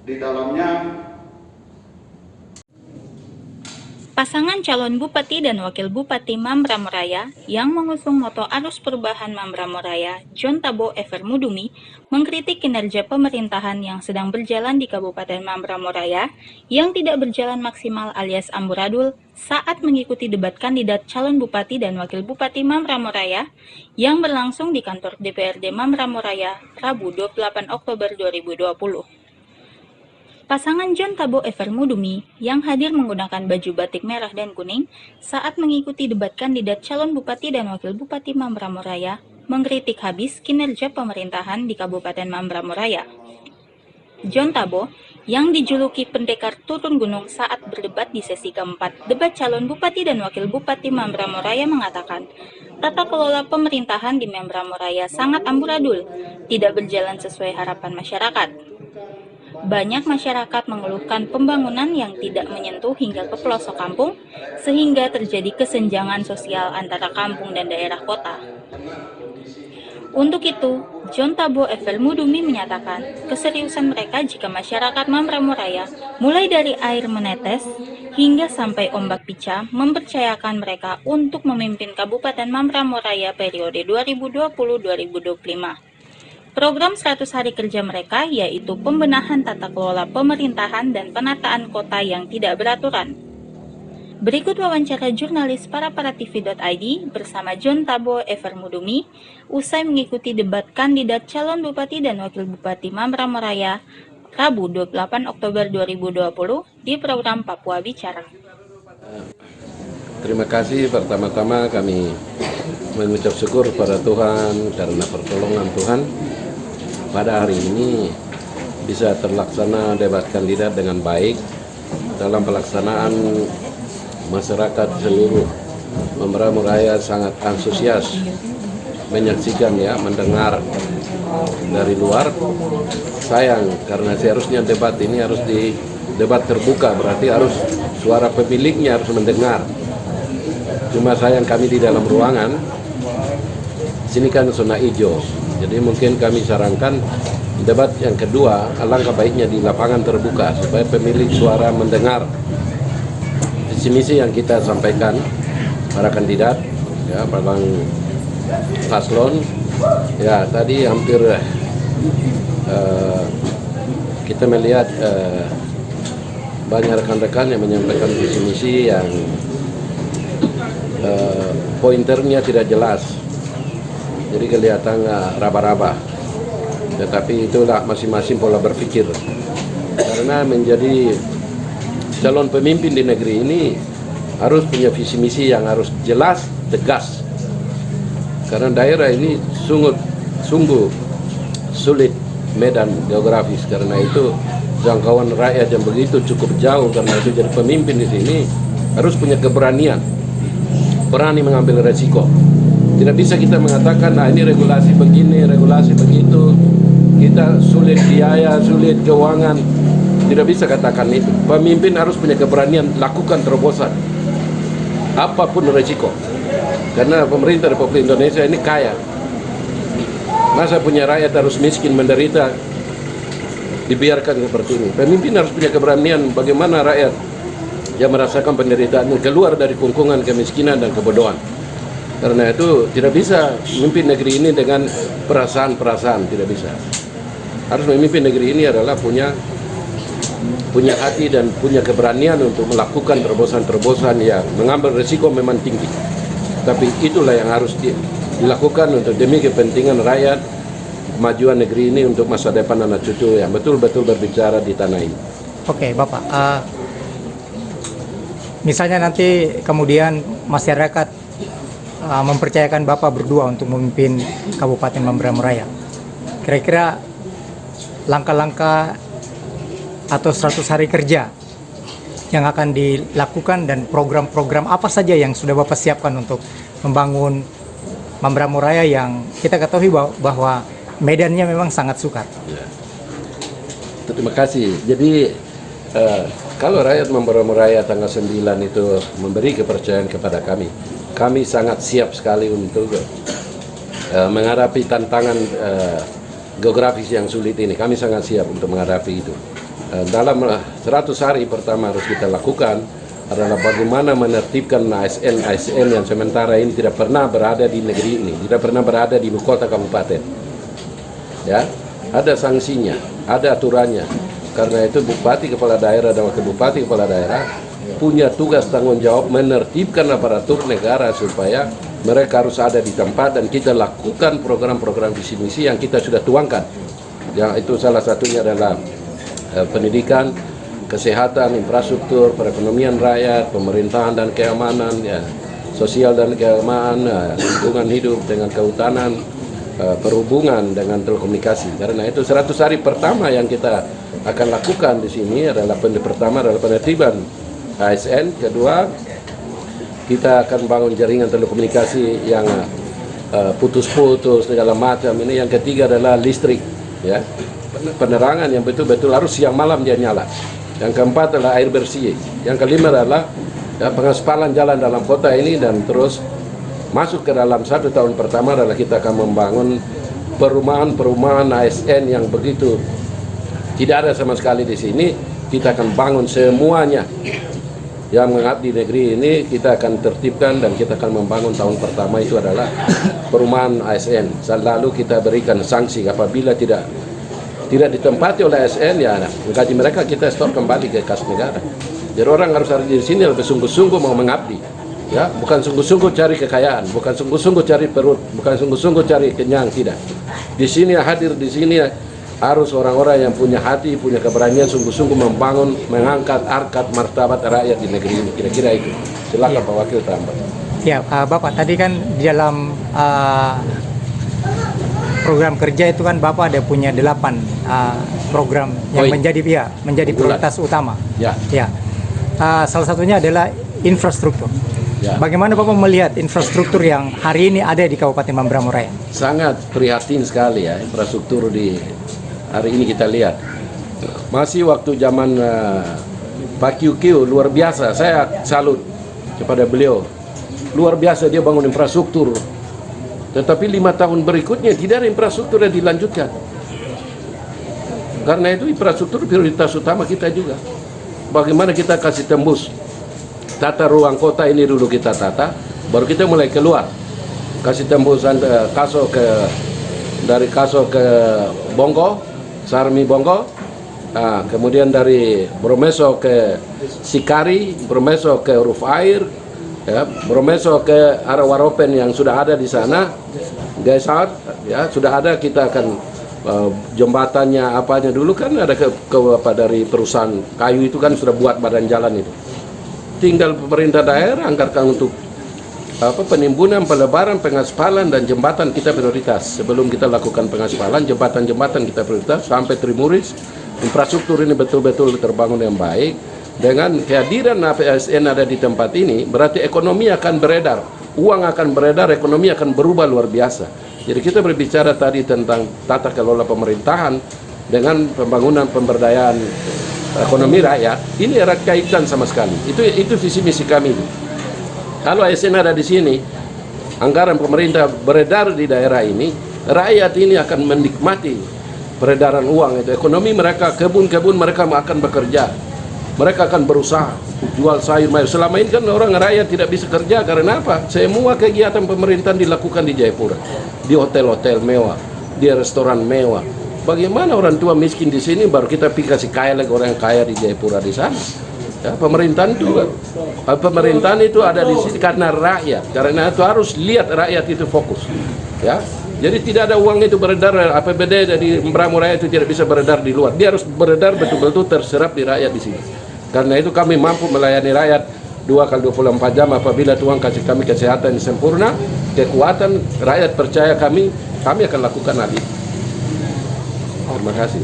Di dalamnya Pasangan calon Bupati dan Wakil Bupati Mambramo Raya yang mengusung moto Arus Perubahan Mambramo Raya, John Tabo Evermudumi, mengkritik kinerja pemerintahan yang sedang berjalan di Kabupaten Mambramo Raya yang tidak berjalan maksimal alias amburadul saat mengikuti debat kandidat calon Bupati dan Wakil Bupati Mambramo Raya yang berlangsung di kantor DPRD Mambramo Raya, Rabu 28 Oktober 2020. Pasangan John Tabo Evermudumi yang hadir menggunakan baju batik merah dan kuning saat mengikuti debat kandidat calon Bupati dan Wakil Bupati Mambramo Raya mengkritik habis kinerja pemerintahan di Kabupaten Mambramo Raya. John Tabo yang dijuluki pendekar turun gunung saat berdebat di sesi keempat debat calon Bupati dan Wakil Bupati Mambramo Raya mengatakan, tata kelola pemerintahan di Mambramo Raya sangat amburadul, tidak berjalan sesuai harapan masyarakat. Banyak masyarakat mengeluhkan pembangunan yang tidak menyentuh hingga ke pelosok kampung, sehingga terjadi kesenjangan sosial antara kampung dan daerah kota. Untuk itu, John Tabo Evermudumi menyatakan keseriusan mereka jika masyarakat Mambramo Raya, mulai dari air menetes hingga sampai ombak pica, mempercayakan mereka untuk memimpin Kabupaten Mambramo Raya periode 2020-2025. Program 100 hari kerja mereka yaitu pembenahan tata kelola pemerintahan dan penataan kota yang tidak beraturan. Berikut wawancara jurnalis paraparatv.id bersama John Tabo Evermudumi usai mengikuti debat kandidat calon Bupati dan Wakil Bupati Mambramo Raya Rabu 28 Oktober 2020 di program Papua Bicara. Terima kasih, pertama-tama kami mengucap syukur pada Tuhan karena pertolongan Tuhan. Pada hari ini bisa terlaksana debat kandidat dengan baik. Dalam pelaksanaan, masyarakat seluruh Mambramo Raya sangat antusias menyaksikan, mendengar dari luar. Sayang karena seharusnya debat ini harus di debat terbuka, berarti harus suara pemiliknya harus mendengar. Cuma sayang kami di dalam ruangan, sini kan zona hijau. Jadi mungkin kami sarankan debat yang kedua alangkah baiknya di lapangan terbuka supaya pemilik suara mendengar visi misi yang kita sampaikan para kandidat, para paslon. Ya, tadi hampir kita melihat banyak rekan-rekan yang menyampaikan visi misi yang pointernya tidak jelas. Jadi kelihatan raba-raba, tetapi itulah masing-masing pola berpikir. Karena menjadi calon pemimpin di negeri ini harus punya visi misi yang harus jelas, tegas. Karena daerah ini sungguh sulit medan geografis. Karena itu jangkauan rakyat yang begitu cukup jauh. Karena itu jadi pemimpin di sini harus punya keberanian, berani mengambil resiko. Tidak bisa kita mengatakan, nah ini regulasi begini, regulasi begitu, kita sulit biaya, sulit keuangan. Tidak bisa katakan itu. Pemimpin harus punya keberanian lakukan terobosan, apapun resiko. Karena pemerintah Republik Indonesia ini kaya. Masa punya rakyat harus miskin, menderita, dibiarkan seperti ini. Pemimpin harus punya keberanian bagaimana rakyat yang merasakan penderitaan keluar dari kungkungan kemiskinan dan kebodohan. Karena itu tidak bisa memimpin negeri ini dengan perasaan-perasaan, tidak bisa. Harus memimpin negeri ini adalah punya hati dan punya keberanian untuk melakukan terobosan-terobosan yang mengambil resiko memang tinggi. Tapi itulah yang harus dilakukan untuk demi kepentingan rakyat, kemajuan negeri ini untuk masa depan anak cucu yang betul-betul berbicara di tanah ini. Oke, Bapak. Misalnya nanti kemudian masyarakat mempercayakan Bapak berdua untuk memimpin Kabupaten Mambramo Raya. Kira-kira langkah-langkah atau 100 hari kerja yang akan dilakukan dan program-program apa saja yang sudah Bapak siapkan untuk membangun Mambramo Raya yang kita ketahui bahwa medannya memang sangat sukar. Ya. Terima kasih. Jadi kalau rakyat Mambramo Raya tanggal 9 itu memberi kepercayaan kepada kami sangat siap sekali untuk menghadapi tantangan geografis yang sulit ini. Kami sangat siap untuk menghadapi itu. dalam 100 hari pertama harus kita lakukan adalah bagaimana menertibkan ASN yang sementara ini tidak pernah berada di negeri ini, tidak pernah berada di ibu kota kabupaten. Ya, ada sanksinya, ada aturannya. Karena itu bupati kepala daerah dan wakil bupati kepala daerah punya tugas tanggung jawab menertibkan aparatur negara supaya mereka harus ada di tempat, dan kita lakukan program-program visi misi yang kita sudah tuangkan. Yang itu salah satunya adalah pendidikan, kesehatan, infrastruktur, perekonomian rakyat, pemerintahan dan keamanan, ya, sosial dan keamanan, lingkungan hidup dengan kehutanan, perhubungan dengan telekomunikasi. Karena itu 100 hari pertama yang kita akan lakukan di sini adalah pertama adalah penertiban ASN, kedua kita akan bangun jaringan telekomunikasi yang putus-putus segala macam ini, yang ketiga adalah listrik, ya, penerangan yang betul-betul harus siang malam dia nyala. Yang keempat adalah air bersih. Yang kelima adalah ya, pengaspalan jalan dalam kota ini, dan terus masuk ke dalam 1 tahun pertama adalah kita akan membangun perumahan-perumahan ASN yang begitu tidak ada sama sekali di sini. Kita akan bangun semuanya yang mengabdi negeri ini, kita akan tertibkan dan kita akan membangun tahun pertama itu adalah perumahan ASN. Lalu kita berikan sanksi apabila tidak ditempati oleh ASN, ya gaji mereka kita store kembali ke kas negara. Jadi orang harus ada di sini lebih sungguh-sungguh mau mengabdi, ya, bukan sungguh-sungguh cari kekayaan, bukan sungguh-sungguh cari perut, bukan sungguh-sungguh cari kenyang, tidak. Di sini hadir di sini harus orang-orang yang punya hati, punya keberanian, sungguh-sungguh membangun, mengangkat harkat martabat rakyat di negeri ini. Kira-kira itu. Silakan Pak Wakil tambah. Ya, Bapak tadi kan di dalam program kerja itu kan Bapak ada punya 8 program yang menjadi prioritas utama. Ya. Ya. Salah satunya adalah infrastruktur. Ya. Bagaimana Bapak melihat infrastruktur yang hari ini ada di Kabupaten Mamberamo Raya? Sangat prihatin sekali ya infrastruktur di hari ini kita lihat. Masih waktu zaman Pak QQ luar biasa, saya salut kepada beliau. Luar biasa dia bangun infrastruktur. Tetapi 5 tahun berikutnya tidak ada infrastruktur yang dilanjutkan. Karena itu infrastruktur prioritas utama kita juga. Bagaimana kita kasih tembus tata ruang kota ini dulu kita tata, baru kita mulai keluar. Kasih tembusan dari Kaso ke Bongko, Sarmi Bongko, kemudian dari Bromeso ke Sikari, Bromeso ke Ruf Air, ya, Bromeso ke arah Waropen yang sudah ada di sana, Gaisat, ya sudah ada. Kita akan jembatannya apanya dulu kan ada dari perusahaan kayu itu kan sudah buat badan jalan itu. Tinggal pemerintah daerah anggarkan untuk penimbunan, pelebaran, pengaspalan dan jembatan kita prioritas. Sebelum kita lakukan pengaspalan, jembatan-jembatan kita prioritas sampai Trimuris. Infrastruktur ini betul-betul terbangun yang baik. Dengan kehadiran ASN ada di tempat ini, berarti ekonomi akan beredar, uang akan beredar, ekonomi akan berubah luar biasa. Jadi kita berbicara tadi tentang tata kelola pemerintahan dengan pembangunan pemberdayaan ekonomi rakyat, ini erat kaitan sama sekali. Itu visi misi kami. Kalau ASN ada di sini, anggaran pemerintah beredar di daerah ini, rakyat ini akan menikmati peredaran uang itu. Ekonomi mereka, kebun-kebun mereka akan bekerja. Mereka akan berusaha jual sayur mayur. Selama ini kan orang rakyat tidak bisa kerja karena apa? Semua kegiatan pemerintahan dilakukan di Jayapura, di hotel-hotel mewah, di restoran mewah. Bagaimana orang tua miskin di sini baru kita kasih kaya lagi orang yang kaya di Jayapura di sana? Ya, pemerintahan itu ada di sini karena rakyat. Karena itu harus lihat rakyat itu fokus. Ya. Jadi tidak ada uang itu beredar, APBD dari Mamberamo Raya itu tidak bisa beredar di luar. Dia harus beredar betul-betul terserap di rakyat di sini. Karena itu kami mampu melayani rakyat 2x24 jam apabila Tuhan kasih kami kesehatan yang sempurna, kekuatan, rakyat percaya kami akan lakukan hal itu. Terima kasih.